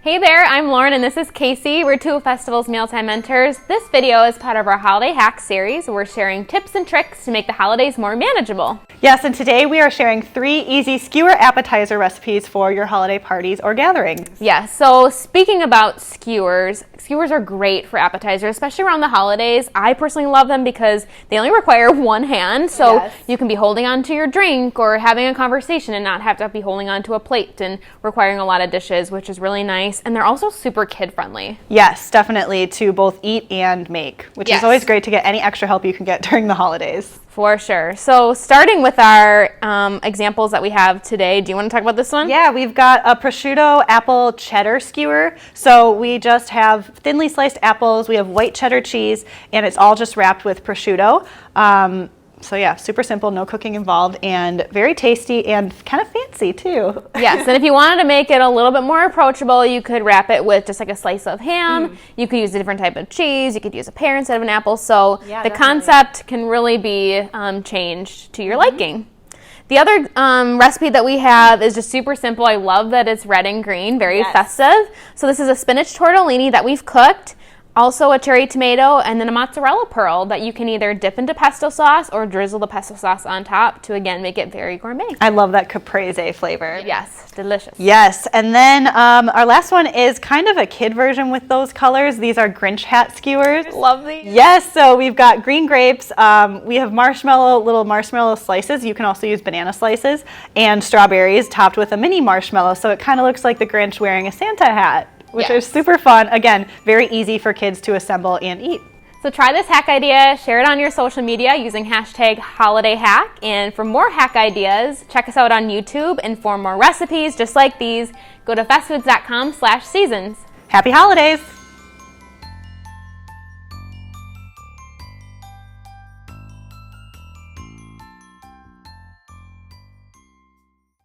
Hey there, I'm Lauren and this is Casey. We're two of Festival's Mealtime mentors. This video is part of our Holiday Hack series. We're sharing tips and tricks to make the holidays more manageable. Yes, and today we are sharing 3 easy skewer appetizer recipes for your holiday parties or gatherings. Yes, so speaking about skewers, skewers are great for appetizers, especially around the holidays. I personally love them because they only require one hand, so you can be holding on to your drink or having a conversation and not have to be holding on to a plate and requiring a lot of dishes, which is really nice. And they're also super kid-friendly. Yes, definitely, to both eat and make, which is always great to get any extra help you can get during the holidays. For sure. So starting with our examples that we have today, do you want to talk about this one? Yeah, we've got a prosciutto apple cheddar skewer. So we just have thinly sliced apples, we have white cheddar cheese, and it's all just wrapped with prosciutto. So yeah, super simple, no cooking involved, and very tasty and kind of fancy too. Yes, and if you wanted to make it a little bit more approachable, you could wrap it with just like a slice of ham. You could use a different type of cheese. You could use a pear instead of an apple. So the concept can really be changed to your liking. The other recipe that we have is just super simple. I love that it's red and green, very festive. So this is a spinach tortellini that we've cooked. Also a cherry tomato, and then a mozzarella pearl that you can either dip into pesto sauce or drizzle the pesto sauce on top to, again, make it very gourmet. I love that caprese flavor. Yes, delicious. Yes, and then our last one is kind of a kid version with those colors. These are Grinch hat skewers. Love these. Yes, so we've got green grapes. We have little marshmallow slices. You can also use banana slices, and strawberries topped with a mini marshmallow. So it kind of looks like the Grinch wearing a Santa hat, which is super fun. Again, very easy for kids to assemble and eat. So try this hack idea, share it on your social media using #HolidayHack. And for more hack ideas, check us out on YouTube. And for more recipes just like these, go to fastfoods.com/seasons. Happy holidays!